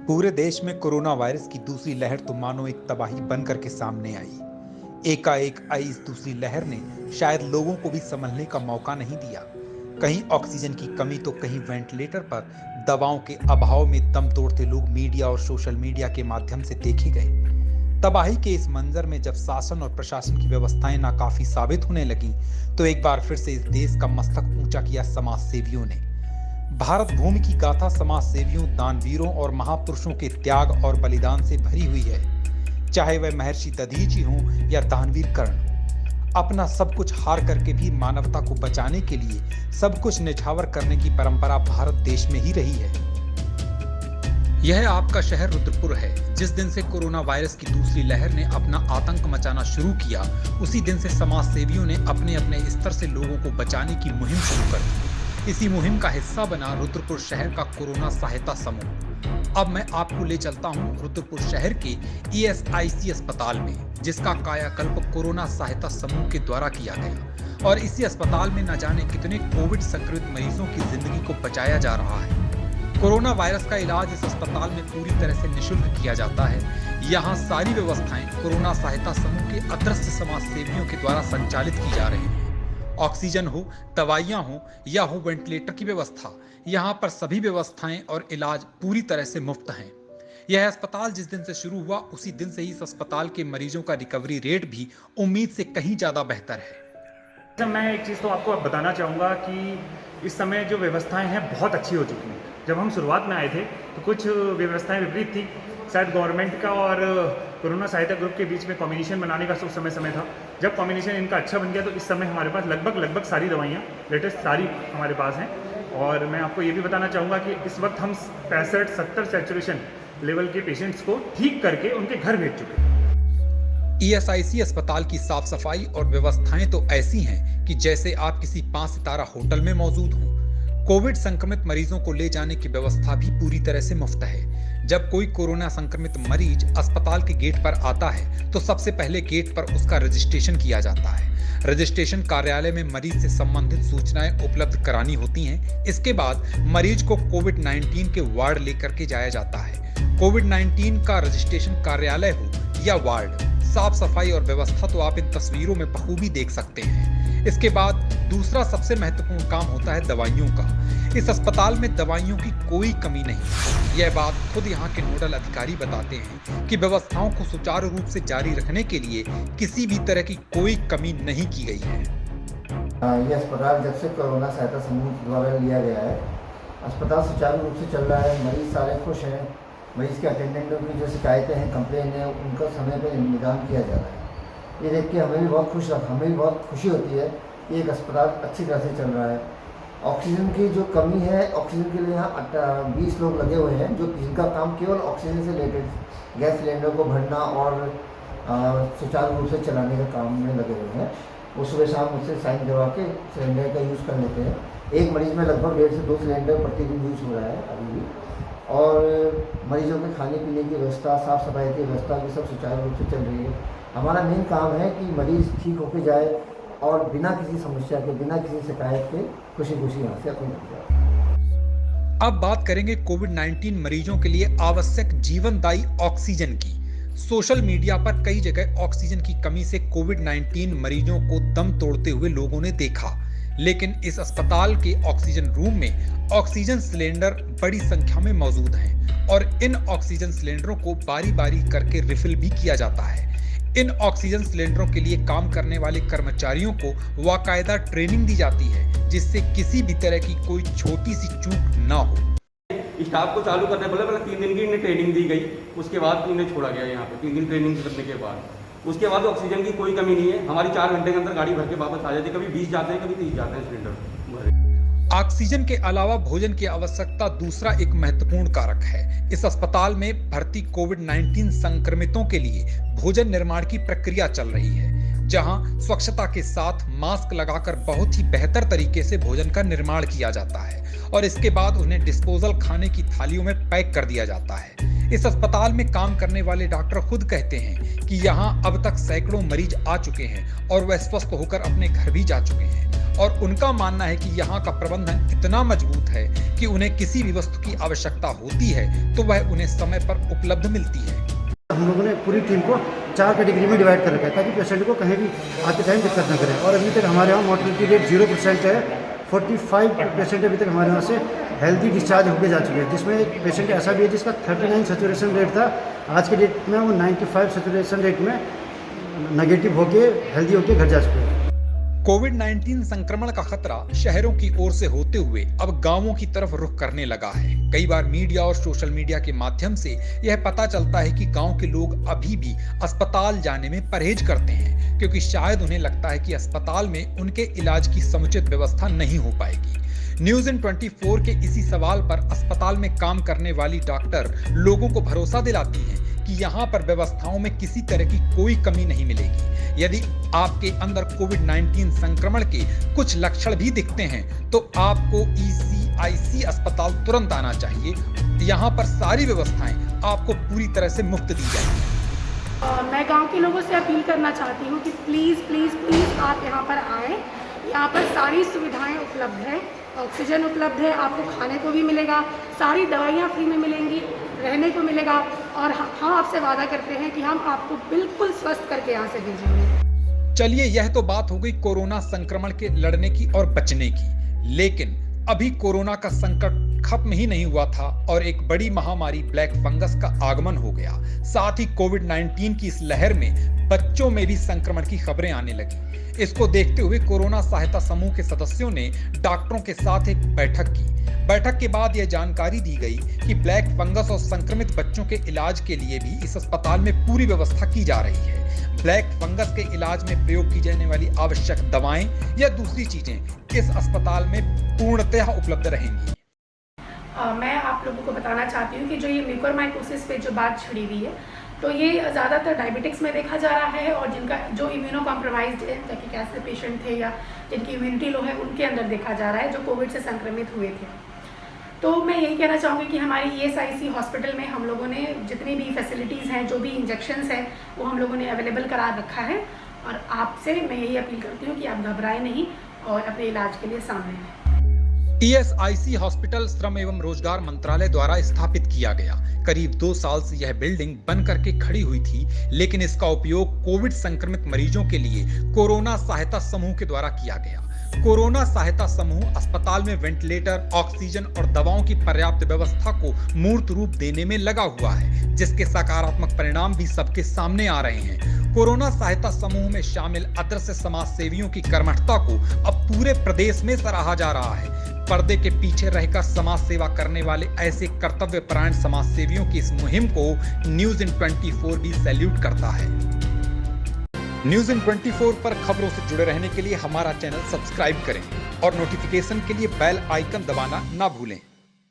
पूरे देश में कोरोना वायरस की दूसरी लहर तो मानो एक तबाही बनकर के सामने आई। एकाएक आई इस दूसरी लहर ने शायद लोगों को भी संभलने का मौका नहीं दिया। कहीं ऑक्सीजन की कमी तो कहीं वेंटिलेटर पर दवाओं के अभाव में दम तोड़ते लोग मीडिया और सोशल मीडिया के माध्यम से देखे गए। तबाही के इस मंजर में जब शासन और प्रशासन की व्यवस्थाएं नाकाफी साबित होने लगी, तो एक बार फिर से इस देश का मस्तक ऊंचा किया समाज सेवियों ने। भारत भूमि की गाथा समाज सेवियों, दानवीरों और महापुरुषों के त्याग और बलिदान से भरी हुई है। चाहे वह महर्षि दधीचि हों या दानवीर कर्ण, अपना सब कुछ हार करके भी मानवता को बचाने के लिए सब कुछ निछावर करने की परंपरा भारत देश में ही रही है। यह आपका शहर रुद्रपुर है। जिस दिन से कोरोना वायरस की दूसरी लहर ने अपना आतंक मचाना शुरू किया, उसी दिन से समाज सेवियों ने अपने अपने स्तर से लोगों को बचाने की मुहिम शुरू कर दी। इसी मुहिम का हिस्सा बना रुद्रपुर शहर का कोरोना सहायता समूह। अब मैं आपको ले चलता हूं रुद्रपुर शहर के ESIC अस्पताल में, जिसका कायाकल्प कोरोना सहायता समूह के द्वारा किया गया। और इसी अस्पताल में न जाने कितने कोविड संक्रमित मरीजों की जिंदगी को बचाया जा रहा है। कोरोना वायरस का इलाज इस अस्पताल में पूरी तरह से निःशुल्क किया जाता है। यहाँ सारी व्यवस्थाएं कोरोना सहायता समूह के अदृश्य समाज सेवियों के द्वारा संचालित की जा रही हैं। ऑक्सीजन हो, दवाइयां हो या हो वेंटिलेटर की व्यवस्था, यहाँ पर सभी व्यवस्थाएं और इलाज पूरी तरह से मुफ्त हैं। यह अस्पताल जिस दिन से शुरू हुआ, उसी दिन से ही इस अस्पताल के मरीजों का रिकवरी रेट भी उम्मीद से कहीं ज्यादा बेहतर है। मैं एक चीज़ तो आपको बताना चाहूँगा कि इस समय जो व्यवस्थाएं हैं बहुत अच्छी हो चुकी हैं। जब हम शुरुआत में आए थे तो कुछ व्यवस्थाएं विपरीत थी। शायद गवर्नमेंट का और कोरोना सहायता ग्रुप के बीच में कॉम्बिनेशन बनाने का समय था। जब कॉम्बिनेशन इनका अच्छा बन गया तो इस समय हमारे पास लगभग सारी दवाइयाँ लेटेस्ट सारी हमारे पास हैं। और मैं आपको ये भी बताना चाहूँगा कि इस वक्त हम 65-70 सैचुरेशन लेवल के पेशेंट्स को ठीक करके उनके घर भेज चुके हैं। ESIC अस्पताल की साफ सफाई और व्यवस्थाएं तो ऐसी हैं कि जैसे आप किसी 5 सितारा होटल में मौजूद हों। कोविड संक्रमित मरीजों को ले जाने की व्यवस्था भी पूरी तरह से मुफ्त है। जब कोई कोरोना संक्रमित मरीज अस्पताल के गेट पर आता है तो सबसे पहले गेट पर उसका रजिस्ट्रेशन किया जाता है। रजिस्ट्रेशन कार्यालय में मरीज से संबंधित सूचनाएं उपलब्ध करानी होती हैं। इसके बाद मरीज को कोविड-19 के वार्ड लेकर के जाया जाता है। कोविड-19 का रजिस्ट्रेशन कार्यालय हो या वार्ड, साफ सफाई और व्यवस्था तो आप इन तस्वीरों में बखूबी देख सकते हैं। इसके बाद दूसरा सबसे महत्वपूर्ण काम होता है दवाइयों का। इस अस्पताल में दवाइयों की कोई कमी नहीं। यह बात खुद यहाँ के नोडल अधिकारी बताते हैं कि व्यवस्थाओं को सुचारू रूप से जारी रखने के लिए किसी भी तरह की कोई कमी नहीं की गई है। यह अस्पताल जब से कोरोना सहायता समूह द्वारा लिया गया है, अस्पताल सुचारू रूप से चल रहा है। मरीज सारे खुश हैं। मरीज के अटेंडेंटों की जो शिकायतें हैं, कंप्लेन है, उनका समय पर निदान किया जा रहा है। ये देख के हमें भी बहुत खुशी होती है कि एक अस्पताल अच्छी तरह से चल रहा है। ऑक्सीजन की जो कमी है, ऑक्सीजन के लिए यहाँ 20 लोग लगे हुए हैं जिनका काम केवल ऑक्सीजन से रिलेटेड गैस सिलेंडर को भरना और सुचारू रूप से चलाने का काम में लगे हुए हैं। वो सुबह शाम उससे साइन करवा के सिलेंडर का यूज़ कर लेते हैं। एक मरीज में लगभग 1.5 से 2 सिलेंडर प्रतिदिन यूज हो रहा है अभी भी। और मरीजों के खाने पीने की व्यवस्था, साफ़ सफाई की व्यवस्था भी सब सुचारू रूप से चल रही है। हमारा मेन काम है कि मरीज ठीक होकर जाए और बिना किसी समस्या के, बिना किसी शिकायत के खुशी यहाँ से अपनी जाए। अब बात करेंगे कोविड-19 मरीजों के लिए आवश्यक जीवनदायी ऑक्सीजन की। सोशल मीडिया पर कई जगह ऑक्सीजन की कमी से कोविड-19 मरीजों को दम तोड़ते हुए लोगों ने देखा, लेकिन इस अस्पताल के ऑक्सीजन रूम में ऑक्सीजन सिलेंडर बड़ी संख्या में मौजूद हैं और इन ऑक्सीजन सिलेंडरों को बारी-बारी करके रिफिल भी किया जाता है। इन ऑक्सीजन सिलेंडरों के लिए काम करने वाले कर्मचारियों को बाकायदा ट्रेनिंग दी जाती है, जिससे किसी भी तरह की कोई छोटी सी चूक ना हो। स्टाफ को चालू करने पहले 3 दिन की इन्हें ट्रेनिंग दी गई, उसके बाद इन्हें छोड़ा गया यहाँ पे 3 दिन ट्रेनिंग करने के बाद। उसके बाद ऑक्सीजन की कोई कमी नहीं है। हमारी 4 घंटे के अंदर गाड़ी भर के वापस आ जाती है। कभी 20 जाते हैं, कभी 30 जाते हैं सिलेंडर। ऑक्सीजन के अलावा भोजन की आवश्यकता दूसरा एक महत्वपूर्ण कारक है। इस अस्पताल में भर्ती कोविड-19 संक्रमितों के लिए भोजन निर्माण की प्रक्रिया चल रही है। जहां स्वच्छता के साथ मास्क लगाकर बहुत ही बेहतर तरीके से भोजन का निर्माण किया जाता है और इसके बाद उन्हें डिस्पोजल खाने की थालियों में पैक कर दिया जाता है। इस अस्पताल में काम करने वाले डॉक्टर खुद कहते हैं कि यहाँ अब तक सैकड़ों मरीज आ चुके हैं और वह स्वस्थ होकर अपने घर भी जा चुके हैं और उनका मानना है कि यहाँ का प्रबंधन इतना मजबूत है कि उन्हें किसी भी वस्तु की आवश्यकता होती है तो वह उन्हें समय पर उपलब्ध मिलती है। हम लोगों ने पूरी टीम को 4 कैटेगरी में डिवाइड कर रखा है ताकि पेशेंट को कहीं भी आते टाइम दिक्कत न करे और अभी तक हमारे यहाँ मोर्टेलिटी रेट 0% है। 45 पेशेंट अभी तक हमारे यहाँ से हेल्दी डिस्चार्ज होकर जा चुके हैं, जिसमें एक पेशेंट ऐसा भी है जिसका 39 सेचुरेशन रेट था, आज के डेट में वो 95 सेचुरेशन रेट में नेगेटिव होके हेल्दी होके घर जा चुके हैं। कोविड-19 संक्रमण का खतरा शहरों की ओर से होते हुए अब गांवों की तरफ रुख करने लगा है। कई बार मीडिया और सोशल मीडिया के माध्यम से यह पता चलता है कि गांव के लोग अभी भी अस्पताल जाने में परहेज करते हैं क्योंकि शायद उन्हें लगता है कि अस्पताल में उनके इलाज की समुचित व्यवस्था नहीं हो पाएगी। न्यूज़ इन 24 के इसी सवाल पर अस्पताल में काम करने वाली डॉक्टर लोगों को भरोसा दिलाती हैं कि यहाँ पर व्यवस्थाओं में किसी तरह की कोई कमी नहीं मिलेगी। यदि आपके अंदर कोविड-19 संक्रमण के कुछ लक्षण भी दिखते हैं तो आपको ECIC अस्पताल तुरंत आना चाहिए। यहाँ पर सारी व्यवस्थाएं आपको पूरी तरह से मुफ्त दी जाएंगी। मैं गांव के लोगों से अपील करना चाहती हूँ कि प्लीज़ प्लीज़ प्लीज़ आप यहाँ पर आएँ। यहाँ पर सारी सुविधाएं उपलब्ध है, ऑक्सीजन उपलब्ध है, आपको खाने को भी मिलेगा, सारी दवाइयाँ फ्री में मिलेंगी, रहने को मिलेगा और हम आपसे वादा करते हैं कि हम आपको बिल्कुल स्वस्थ करके यहाँ से भेजेंगे। चलिए, यह तो बात हो गई कोरोना संक्रमण के लड़ने की और बचने की, लेकिन अभी कोरोना का संकट खत्म ही नहीं हुआ था और एक बड़ी महामारी ब्लैक फंगस का आगमन हो गया। साथ ही कोविड-19 की इस लहर में बच्चों में भी संक्रमण की खबरें आने लगी। इसको देखते हुए कोरोना सहायता समूह के सदस्यों ने डॉक्टरों के साथ एक बैठक की। बैठक के बाद यह जानकारी दी गई कि ब्लैक फंगस और संक्रमित बच्चों के इलाज के लिए भी इस अस्पताल में पूरी व्यवस्था की जा रही है। ब्लैक फंगस के इलाज में प्रयोग की जाने वाली आवश्यक दवाएं या दूसरी चीजें इस अस्पताल में पूर्णतः उपलब्ध रहेंगी। मैं आप लोगों को बताना चाहती हूँ कि जो ये म्यूकोरमाइकोसिस पे जो बात छिड़ी हुई है तो ये ज़्यादातर डायबिटिक्स में देखा जा रहा है और जिनका जो इम्यूनो कॉम्प्रोमाइज्ड है, जैसे कैंसर पेशेंट थे या जिनकी इम्यूनिटी लो है, उनके अंदर देखा जा रहा है जो कोविड से संक्रमित हुए थे। तो मैं यही कहना चाहूँगी कि हमारी ESIC हॉस्पिटल में हम लोगों ने जितनी भी फैसिलिटीज़ हैं, जो भी इंजेक्शंस हैं, वो हम लोगों ने अवेलेबल करा रखा है और आपसे मैं यही अपील करती हूँ कि आप घबराएं नहीं और अपने इलाज के लिए सामने आएँ। ESIC हॉस्पिटल श्रम एवं रोजगार मंत्रालय द्वारा स्थापित किया गया। करीब 2 साल से यह बिल्डिंग बन करके खड़ी हुई थी, लेकिन इसका उपयोग कोविड संक्रमित मरीजों के लिए कोरोना सहायता समूह के द्वारा किया गया। कोरोना सहायता समूह अस्पताल में वेंटिलेटर, ऑक्सीजन और दवाओं की पर्याप्त व्यवस्था को मूर्त रूप देने में लगा हुआ है, जिसके सकारात्मक परिणाम भी सबके सामने आ रहे हैं। कोरोना सहायता समूह में शामिल अदृश्य समाज सेवियों की कर्मठता को अब पूरे प्रदेश में सराहा जा रहा है। पर्दे के पीछे रहकर समाज सेवा करने वाले ऐसे कर्तव्यपरायण समाज सेवियों की इस मुहिम को न्यूज़ इन 24 भी सैल्यूट करता है। न्यूज़ इन 24 पर खबरों से जुड़े रहने के लिए हमारा चैनल सब्सक्राइब करें और नोटिफिकेशन के लिए बेल आइकन दबाना ना भूलें।